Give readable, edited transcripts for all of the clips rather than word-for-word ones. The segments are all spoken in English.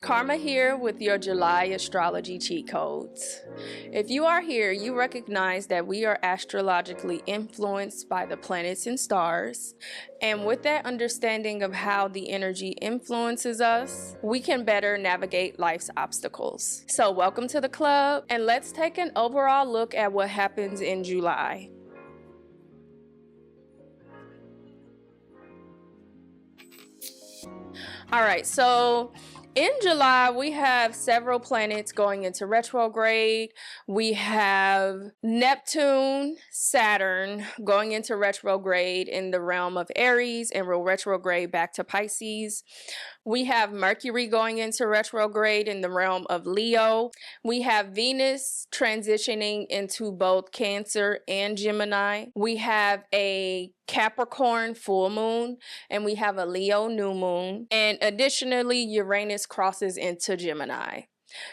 Karma here with your July Astrology cheat codes. If you are here, you recognize that we are astrologically influenced by the planets and stars. And with that understanding of how the energy influences us, we can better navigate life's obstacles. So welcome to the club, and let's take an overall look at what happens in July. All right, so in July, we have several planets going into retrograde. We have Neptune, Saturn going into retrograde in the realm of Aries and will retrograde back to Pisces. We have Mercury going into retrograde in the realm of Leo. We have Venus transitioning into both Cancer and Gemini. We have a Capricorn full moon, and we have a Leo new moon. And additionally, Uranus crosses into Gemini.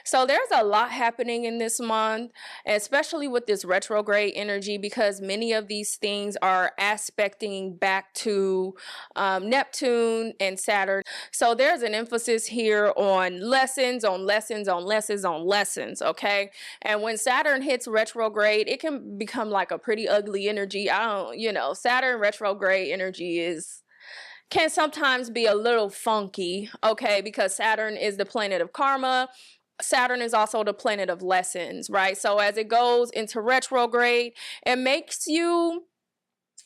So there's a lot happening in this month, especially with this retrograde energy, because many of these things are aspecting back to Neptune and Saturn. So there's an emphasis here on lessons, okay? And when Saturn hits retrograde, it can become like a pretty ugly energy. Saturn retrograde energy can sometimes be a little funky, okay? Because Saturn is the planet of karma. Saturn is also the planet of lessons, right? So as it goes into retrograde, it makes you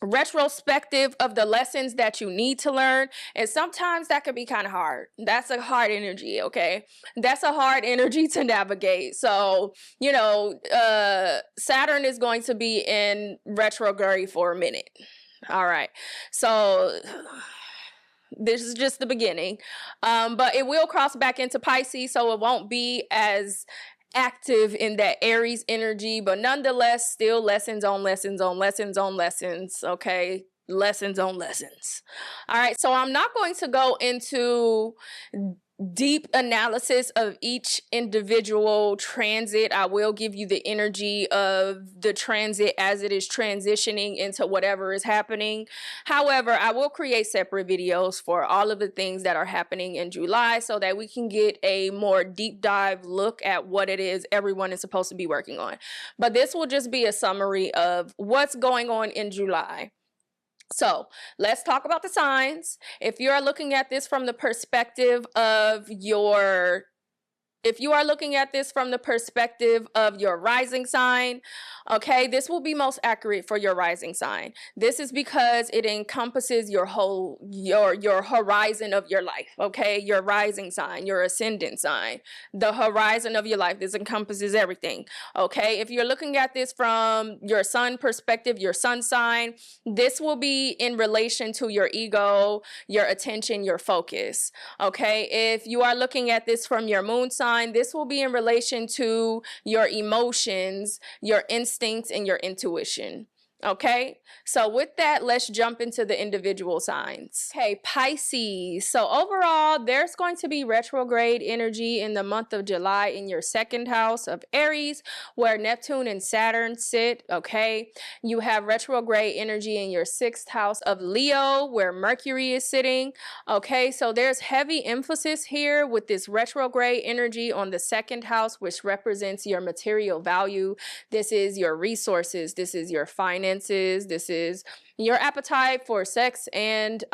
retrospective of the lessons that you need to learn. And sometimes that can be kind of hard. That's a hard energy, okay? That's a hard energy to navigate. So, Saturn is going to be in retrograde for a minute. All right. So this is just the beginning, but it will cross back into Pisces, so it won't be as active in that Aries energy, but nonetheless, still lessons on lessons, okay? Lessons on lessons. All right, so I'm not going to go into deep analysis of each individual transit. I will give you the energy of the transit as it is transitioning into whatever is happening. However, I will create separate videos for all of the things that are happening in July so that we can get a more deep dive look at what it is everyone is supposed to be working on. But this will just be a summary of what's going on in July. So let's talk about the signs. If you are looking at this from the perspective of your rising sign, okay, this will be most accurate for your rising sign. This is because it encompasses your horizon of your life, okay? Your rising sign, your ascendant sign, the horizon of your life. This encompasses everything, okay? If you're looking at this from your sun perspective, your sun sign, this will be in relation to your ego, your attention, your focus, okay? If you are looking at this from your moon sign, this will be in relation to your emotions, your instincts, and your intuition. Okay, so with that, let's jump into the individual signs. Okay, Pisces. So overall, there's going to be retrograde energy in the month of July in your second house of Aries, where Neptune and Saturn sit. Okay, you have retrograde energy in your sixth house of Leo, where Mercury is sitting. Okay, so there's heavy emphasis here with this retrograde energy on the second house, which represents your material value. This is your resources. This is your finances. This is your appetite for sex and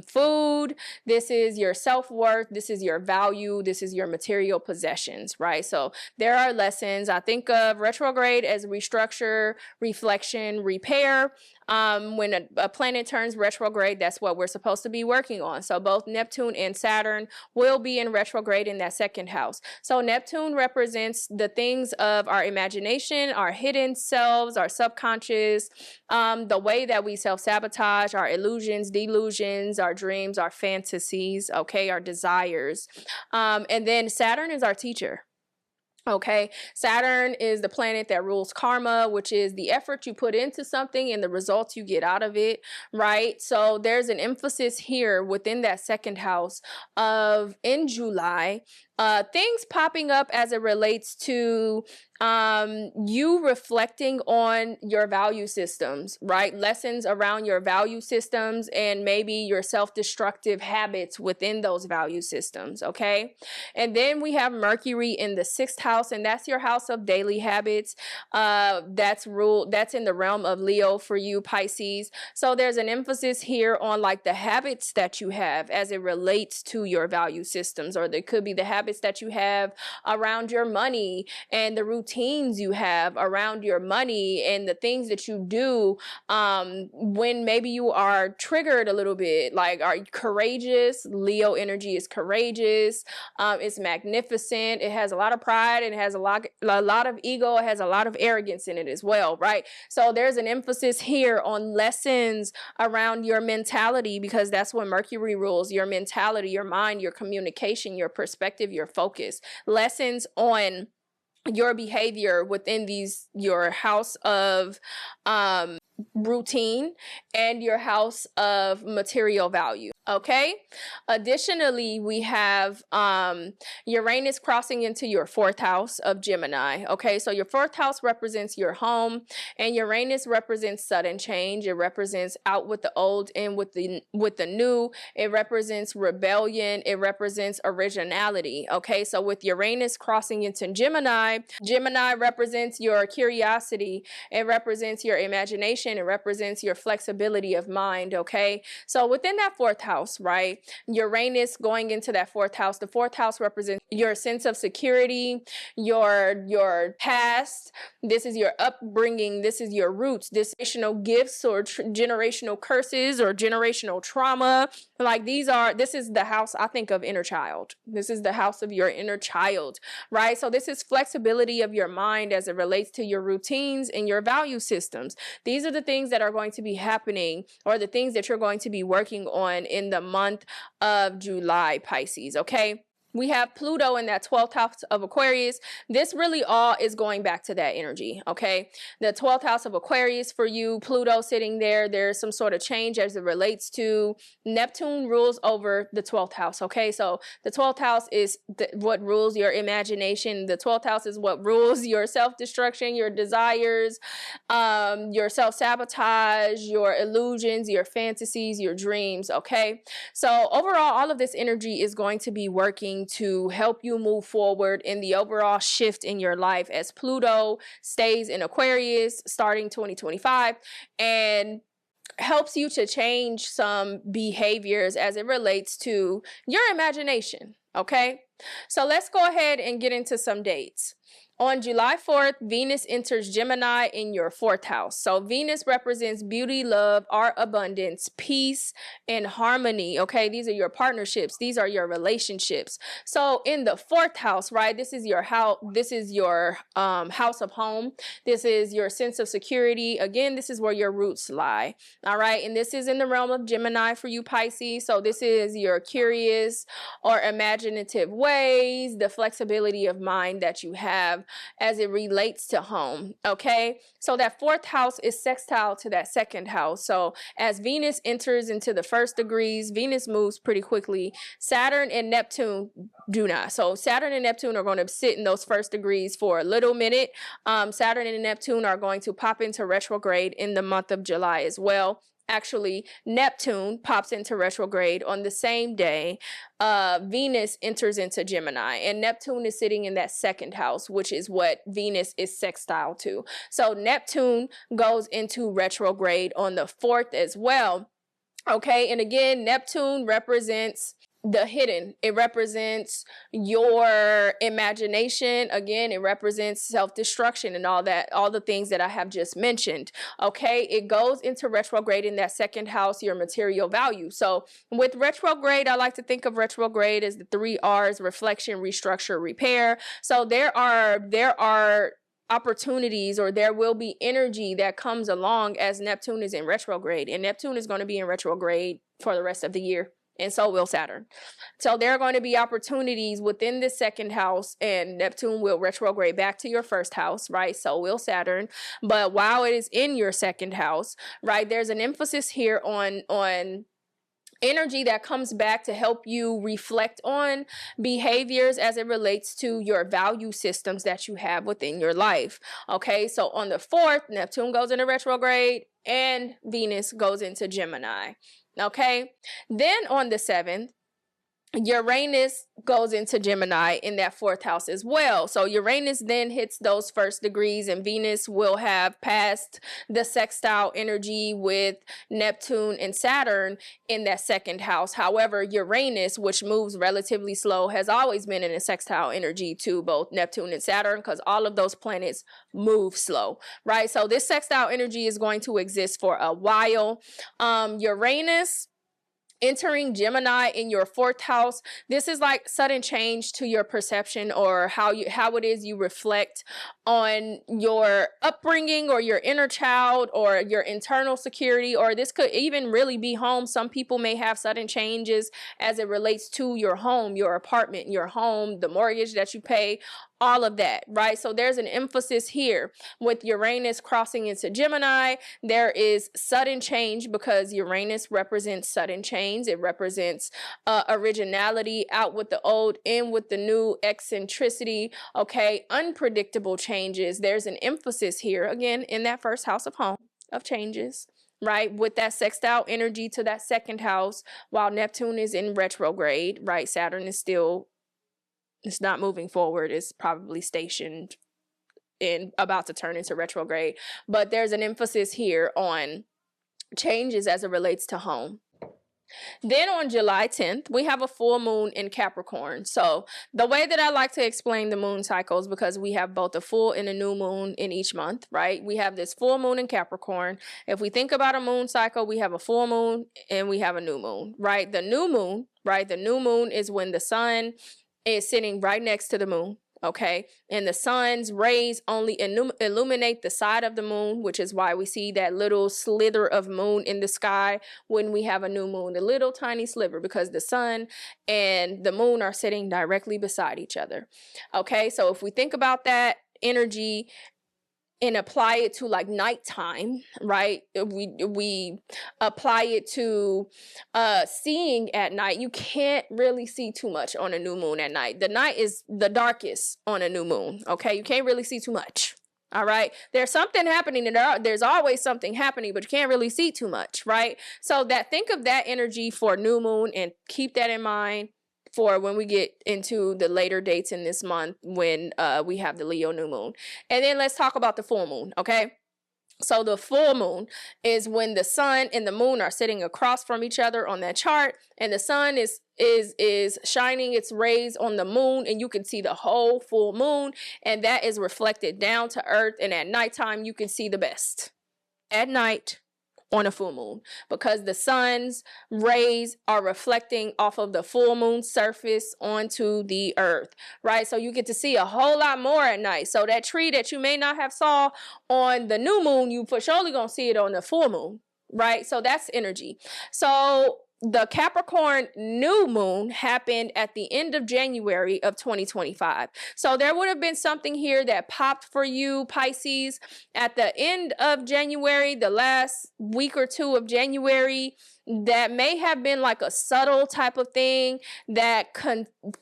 food. This is your self-worth. This is your value. This is your material possessions, right? So there are lessons. I think of retrograde as restructure, reflection, repair. When a planet turns retrograde, that's what we're supposed to be working on. So both Neptune and Saturn will be in retrograde in that second house. So Neptune represents the things of our imagination, our hidden selves, our subconscious, the way that we self-sabotage, our illusions, delusions, our dreams, our fantasies, okay, our desires. And then Saturn is our teacher. Okay, Saturn is the planet that rules karma, which is the effort you put into something and the results you get out of it, right? So there's an emphasis here within that second house of in July things popping up as it relates to you reflecting on your value systems, right? Lessons around your value systems and maybe your self-destructive habits within those value systems, okay? And then we have Mercury in the 6th house, and that's your house of daily habits. That's in the realm of Leo for you, Pisces. So there's an emphasis here on like the habits that you have as it relates to your value systems, or there could be the habits that you have around your money and the routines you have around your money and the things that you do when maybe you are triggered a little bit. Like, are you courageous? Leo energy is courageous. It's magnificent. It has a lot of pride, and it has a lot of ego. It has a lot of arrogance in it as well, right? So there's an emphasis here on lessons around your mentality, because that's what Mercury rules: your mentality, your mind, your communication, your perspective, your focus. Lessons on your behavior within your house of routine and your house of material value. Okay. Additionally, we have Uranus crossing into your 4th house of Gemini. Okay, so your 4th house represents your home, and Uranus represents sudden change. It represents out with the old, in with the new. It represents rebellion. It represents originality. Okay, so with Uranus crossing into Gemini, Gemini represents your curiosity. It represents your imagination. It represents your flexibility of mind. Okay, so within that 4th house, right? Uranus going into that 4th house. The 4th house represents your sense of security, your past. This is your upbringing. This is your roots, this generational gifts or generational curses or generational trauma. Like this is the house, I think, of inner child. This is the house of your inner child, right? So this is flexibility of your mind as it relates to your routines and your value systems. These are the things that are going to be happening, or the things that you're going to be working on in the month of July, Pisces, okay? We have Pluto in that 12th house of Aquarius. This really all is going back to that energy, okay? The 12th house of Aquarius for you, Pluto sitting there, there's some sort of change as it relates to Neptune rules over the 12th house, okay? So the 12th house is what rules your imagination. The 12th house is what rules your self-destruction, your desires, your self-sabotage, your illusions, your fantasies, your dreams, okay? So overall, all of this energy is going to be working to help you move forward in the overall shift in your life as Pluto stays in Aquarius starting 2025 and helps you to change some behaviors as it relates to your imagination. Okay, so let's go ahead and get into some dates. On July 4th, Venus enters Gemini in your 4th house. So Venus represents beauty, love, art, abundance, peace, and harmony. Okay, these are your partnerships. These are your relationships. So in the 4th house, right, this is your house. This is your house of home. This is your sense of security. Again, this is where your roots lie. All right, and this is in the realm of Gemini for you, Pisces. So this is your curious or imaginative ways, the flexibility of mind that you have as it relates to home. Okay, so that 4th house is sextile to that 2nd house. So as Venus enters into the 1st degrees, Venus moves pretty quickly. Saturn and Neptune do not. So Saturn and Neptune are going to sit in those 1st degrees for a little minute. Saturn and Neptune are going to pop into retrograde in the month of July as well. Actually, Neptune pops into retrograde on the same day Venus enters into Gemini, and Neptune is sitting in that 2nd house, which is what Venus is sextile to. So Neptune goes into retrograde on the 4th as well. Okay, and again, Neptune represents the hidden. It represents your imagination. Again, it represents self-destruction and all that, all the things that I have just mentioned. Okay, it goes into retrograde in that 2nd house, your material value. So with retrograde, I like to think of retrograde as the 3 R's: reflection, restructure, repair. So there are opportunities, or there will be energy that comes along as Neptune is in retrograde, and Neptune is going to be in retrograde for the rest of the year. And so will Saturn. So there are going to be opportunities within the 2nd house, and Neptune will retrograde back to your 1st house, right? So will Saturn. But while it is in your 2nd house, right, there's an emphasis here on energy that comes back to help you reflect on behaviors as it relates to your value systems that you have within your life. Okay, so on the 4th, Neptune goes into retrograde and Venus goes into Gemini. Okay, then on the 7th, Uranus goes into Gemini in that 4th house as well. So Uranus then hits those first degrees, and Venus will have passed the sextile energy with Neptune and Saturn in that 2nd house. However, Uranus, which moves relatively slow, has always been in a sextile energy to both Neptune and Saturn, because all of those planets move slow, right? So this sextile energy is going to exist for a while. Uranus entering Gemini in your 4th house, this is like sudden change to your perception, or how it is you reflect on your upbringing or your inner child or your internal security, or this could even really be home. Some people may have sudden changes as it relates to your home, your apartment, your home, the mortgage that you pay, all of that, right? So there's an emphasis here with Uranus crossing into Gemini. There is sudden change because Uranus represents sudden change. It represents originality, out with the old, in with the new, eccentricity, okay, unpredictable changes. There's an emphasis here, again, in that 1st house of home, of changes, right? With that sextile energy to that 2nd house, while Neptune is in retrograde, right? Saturn is still, it's not moving forward. It's probably stationed and about to turn into retrograde. But there's an emphasis here on changes as it relates to home. Then on July 10th, we have a full moon in Capricorn. So the way that I like to explain the moon cycles, because we have both a full and a new moon in each month, right? We have this full moon in Capricorn. If we think about a moon cycle, we have a full moon and we have a new moon, right? The new moon, right? The new moon is when the sun is sitting right next to the moon. Okay, and the sun's rays only illuminate the side of the moon, which is why we see that little slither of moon in the sky when we have a new moon, a little tiny sliver, because the sun and the moon are sitting directly beside each other. Okay, so if we think about that energy and apply it to like nighttime, right? We apply it to seeing at night. You can't really see too much on a new moon at night. The night is the darkest on a new moon, okay? You can't really see too much, all right? There's something happening, and there's always something happening, but you can't really see too much, right? So think of that energy for new moon and keep that in mind for when we get into the later dates in this month when we have the Leo new moon. And then let's talk about the full moon, okay? So the full moon is when the sun and the moon are sitting across from each other on that chart, and the sun is shining its rays on the moon, and you can see the whole full moon, and that is reflected down to earth. And at nighttime, you can see the best at night on a full moon, because the sun's rays are reflecting off of the full moon surface onto the earth, right? So you get to see a whole lot more at night. So that tree that you may not have saw on the new moon, you for surely gonna see it on the full moon, right? So that's energy. So the Capricorn new moon happened at the end of January of 2025. So there would have been something here that popped for you, Pisces, at the end of January, the last week or two of January, that may have been like a subtle type of thing that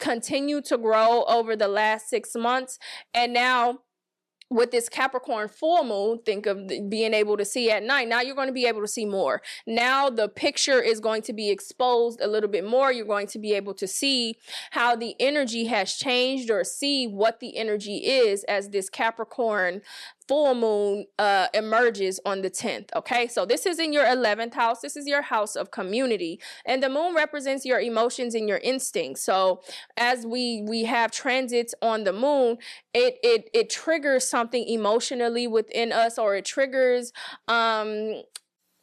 continued to grow over the last 6 months. And now, with this Capricorn full moon, think of being able to see at night. Now you're going to be able to see more. Now the picture is going to be exposed a little bit more. You're going to be able to see how the energy has changed, or see what the energy is as this Capricorn full moon emerges on the 10th. Okay, so this is in your 11th house. This is your house of community, and the moon represents your emotions and your instincts. So as we have transits on the moon, it triggers something emotionally within us, or it triggers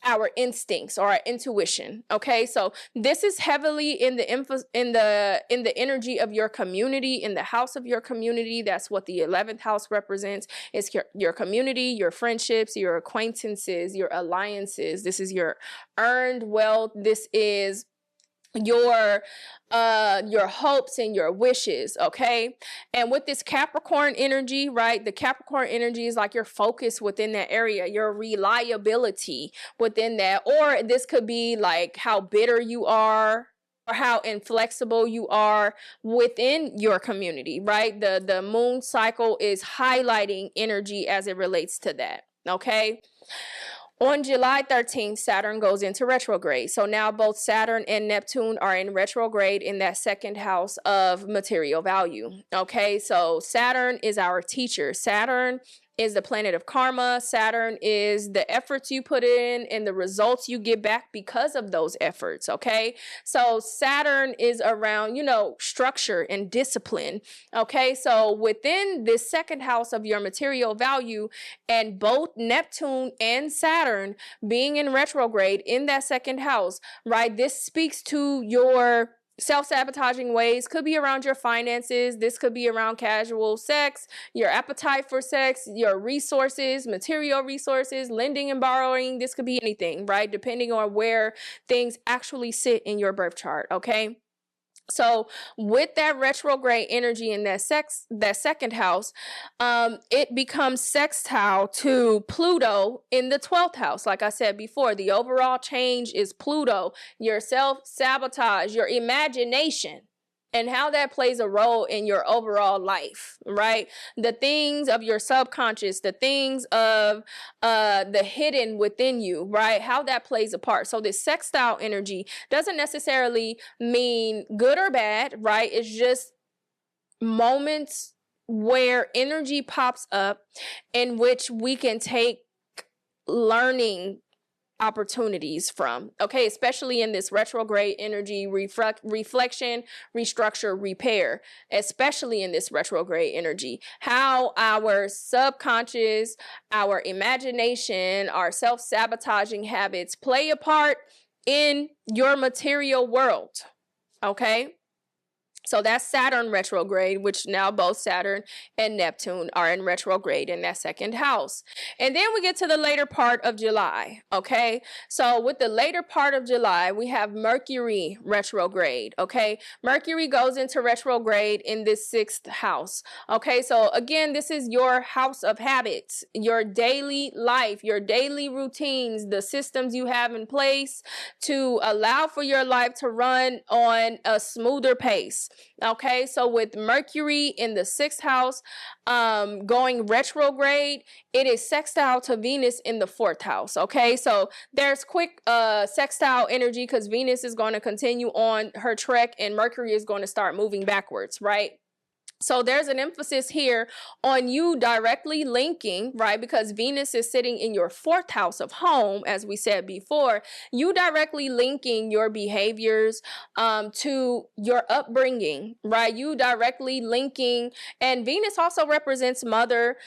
our instincts or our intuition. Okay, so this is heavily in the energy of your community, in the house of your community. That's what the 11th house represents. It's your community, your friendships, your acquaintances, your alliances. This is your earned wealth. This is your hopes and your wishes, okay? And with this Capricorn energy, right, the Capricorn energy is like your focus within that area, your reliability within that, or this could be like how bitter you are or how inflexible you are within your community, right? The moon cycle is highlighting energy as it relates to that, okay? On July 13th, Saturn goes into retrograde. So now both Saturn and Neptune are in retrograde in that second house of material value. Okay, so Saturn is our teacher. Saturn is the planet of karma. Saturn is the efforts you put in and the results you get back because of those efforts. Okay, so Saturn is around, structure and discipline. Okay, so within this second house of your material value, and both Neptune and Saturn being in retrograde in that second house, right? This speaks to your self-sabotaging ways. Could be around your finances. This could be around casual sex, your appetite for sex, your resources, material resources, lending and borrowing. This could be anything, right? Depending on where things actually sit in your birth chart, okay? So with that retrograde energy in that second house, it becomes sextile to Pluto in the 12th house. Like I said before, the overall change is Pluto, your self-sabotage, your imagination, and how that plays a role in your overall life, right? The things of your subconscious, the things of the hidden within you, right? How that plays a part. So this sextile energy doesn't necessarily mean good or bad, right? It's just moments where energy pops up in which we can take learning opportunities from, okay, especially in this retrograde energy, reflection, restructure, repair, especially in this retrograde energy, how our subconscious, our imagination, our self-sabotaging habits play a part in your material world, okay? So that's Saturn retrograde, which now both Saturn and Neptune are in retrograde in that second house. And then we get to the later part of July, okay? So with the later part of July, we have Mercury retrograde, okay? Mercury goes into retrograde in this sixth house, okay? So again, this is your house of habits, your daily life, your daily routines, the systems you have in place to allow for your life to run on a smoother pace. Okay, so with Mercury in the sixth house going retrograde, it is sextile to Venus in the fourth house. Okay, so there's quick sextile energy because Venus is going to continue on her trek and Mercury is going to start moving backwards, right? So there's an emphasis here on you directly linking, right? Because Venus is sitting in your fourth house of home, as we said before, you directly linking your behaviors to your upbringing, right? You directly linking, and Venus also represents mother,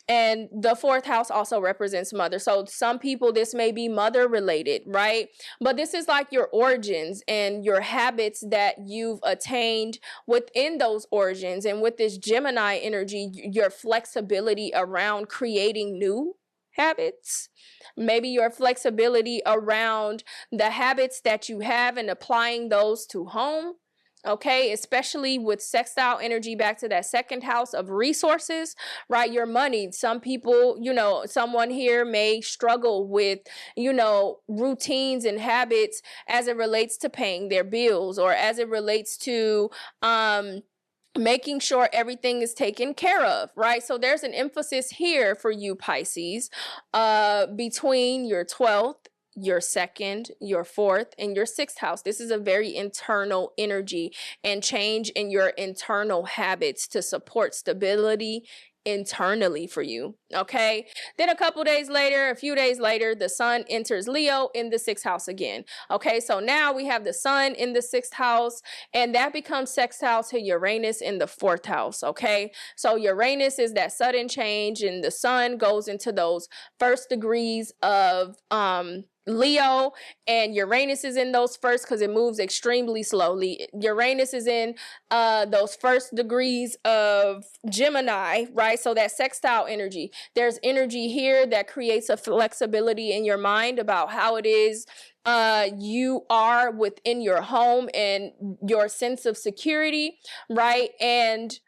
and the fourth house also represents mother. So some people, this may be mother related, right? But this is like your origins and your habits that you've attained within those origins. And with this Gemini energy, your flexibility around creating new habits, maybe your flexibility around the habits that you have and applying those to home. Okay, especially with sextile energy back to that second house of resources, right? Your money. Some people, someone here may struggle with, routines and habits as it relates to paying their bills or as it relates to, making sure everything is taken care of, right? So there's an emphasis here for you, Pisces, between your 12th, your second, your fourth, and your sixth house. This is a very internal energy and change in your internal habits to support stability internally for you, okay? Then a few days later, the sun enters Leo in the sixth house again, okay? So now we have the sun in the sixth house, and that becomes sextile to Uranus in the fourth house, okay? So Uranus is that sudden change, and the sun goes into those first degrees of Leo, and Uranus is in those first because it moves extremely slowly. Uranus is in those first degrees of Gemini, right? right? So that sextile energy, there's energy here that creates a flexibility in your mind about how it is you are within your home and your sense of security, right? And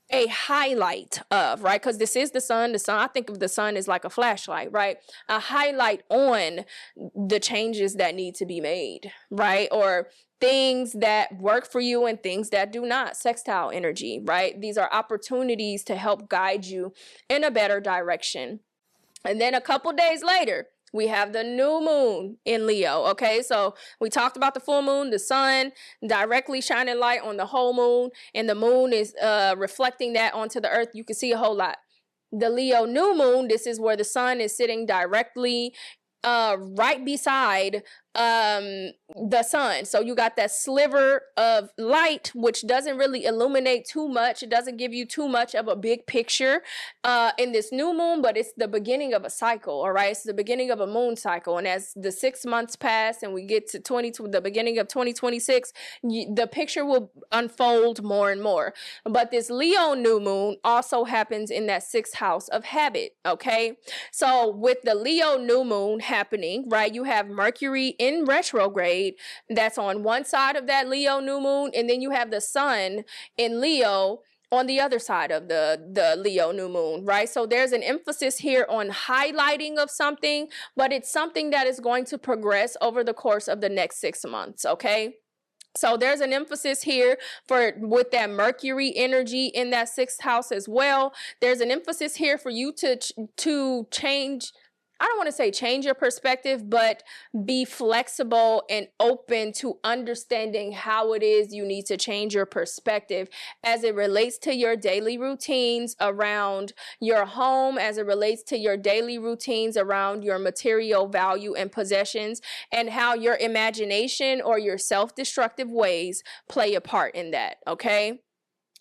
a highlight of, right? Because this is the sun. I think of the sun as like a flashlight, right? A highlight on the changes that need to be made, right? Or things that work for you and things that do not. Sextile energy, right? These are opportunities to help guide you in a better direction. And then a couple days later, we have the new moon in Leo, okay? So we talked about the full moon, the sun directly shining light on the whole moon, and the moon is reflecting that onto the earth. You can see a whole lot. The Leo new moon, this is where the sun is sitting directly right beside the sun. So you got that sliver of light, which doesn't really illuminate too much. It doesn't give you too much of a big picture in this new moon, but it's the beginning of a cycle, all right? It's the beginning of a moon cycle. And as the 6 months pass and we get to the beginning of 2026, the picture will unfold more and more. But this Leo new moon also happens in that 6th house of habit, okay? So with the Leo new moon happening, right, you have Mercury in retrograde that's on one side of that Leo new moon, and then you have the sun in Leo on the other side of the Leo new moon, right? So there's an emphasis here on highlighting of something, but it's something that is going to progress over the course of the next 6 months, okay? So there's an emphasis here with that Mercury energy in that 6th house as well. There's an emphasis here for you to change. I don't want to say change your perspective, but be flexible and open to understanding how it is you need to change your perspective as it relates to your daily routines around your home, as it relates to your daily routines around your material value and possessions, and how your imagination or your self-destructive ways play a part in that, okay?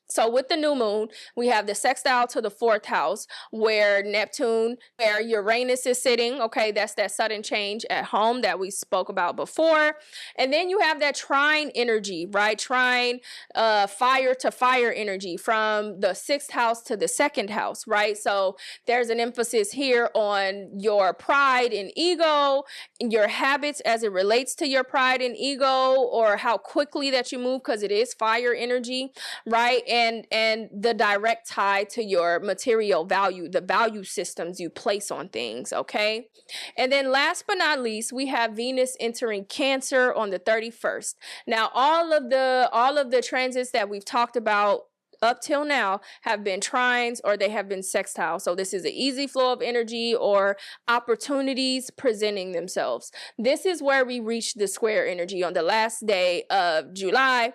So with the new moon, we have the sextile to the 4th house where Uranus is sitting. Okay, that's that sudden change at home that we spoke about before. And then you have that trine energy, right? Trine, fire to fire energy from the 6th house to the 2nd house, right? So there's an emphasis here on your pride and ego, your habits as it relates to your pride and ego, or how quickly that you move, because it is fire energy, right? And the direct tie to your material value, the value systems you place on things, okay? And then last but not least, we have Venus entering Cancer on the 31st. Now, all of the transits that we've talked about up till now have been trines or they have been sextile. So this is an easy flow of energy or opportunities presenting themselves. This is where we reach the square energy on the last day of July,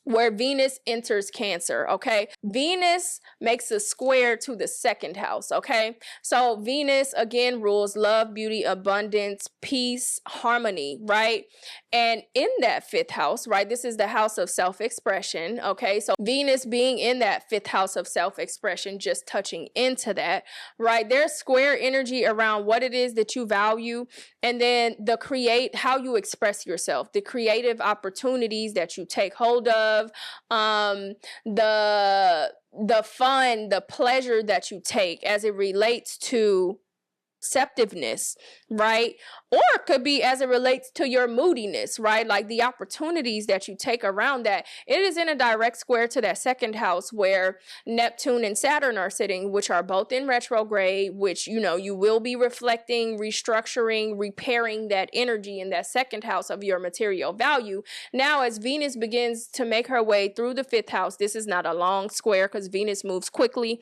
where Venus enters Cancer, okay? Venus makes a square to the 2nd house, okay? So Venus, again, rules love, beauty, abundance, peace, harmony, right? And in that 5th house, right, this is the house of self-expression, okay? So Venus being in that 5th house of self-expression, just touching into that, right? There's square energy around what it is that you value, and then how you express yourself, the creative opportunities that you take hold of, the fun, the pleasure that you take as it relates to receptiveness, right? Or it could be as it relates to your moodiness, right? Like the opportunities that you take around that. It is in a direct square to that 2nd house where Neptune and Saturn are sitting, which are both in retrograde, which, you know, you will be reflecting, restructuring, repairing that energy in that 2nd house of your material value. Now, as Venus begins to make her way through the 5th house, this is not a long square because Venus moves quickly.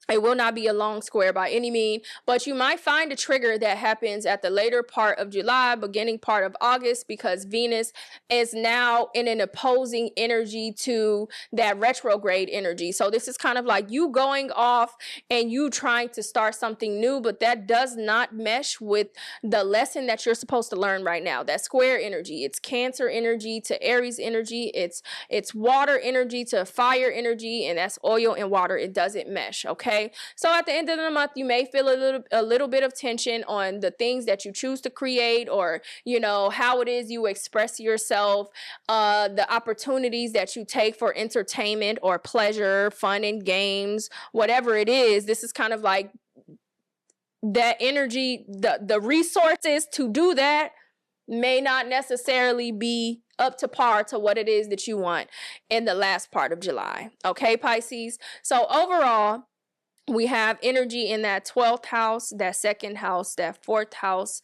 It will not be a long square by any means, but you might find a trigger that happens at the later part of July, beginning part of August, because Venus is now in an opposing energy to that retrograde energy. So this is kind of like you going off and you trying to start something new, but that does not mesh with the lesson that you're supposed to learn right now. That square energy, it's Cancer energy to Aries energy, it's water energy to fire energy, and that's oil and water. It doesn't mesh, okay? okay? So at the end of the month, you may feel a little bit of tension on the things that you choose to create, or, you know, how it is you express yourself, the opportunities that you take for entertainment or pleasure, fun and games, whatever it is. This is kind of like that energy, the resources to do that may not necessarily be up to par to what it is that you want in the last part of July. Okay, Pisces? So overall, we have energy in that 12th house, that second house, that fourth house,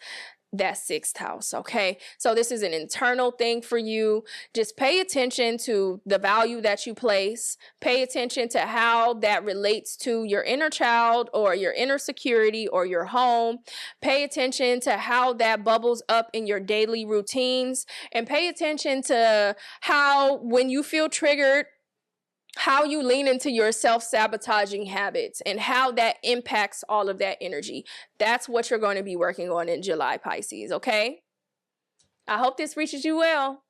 that 6th house. Okay, so this is an internal thing for you. Just pay attention to the value that you place. Pay attention to how that relates to your inner child or your inner security or your home. Pay attention to how that bubbles up in your daily routines, and pay attention to how, when you feel triggered, how you lean into your self-sabotaging habits and how that impacts all of that energy. That's what you're going to be working on in July, Pisces, okay? I hope this reaches you well.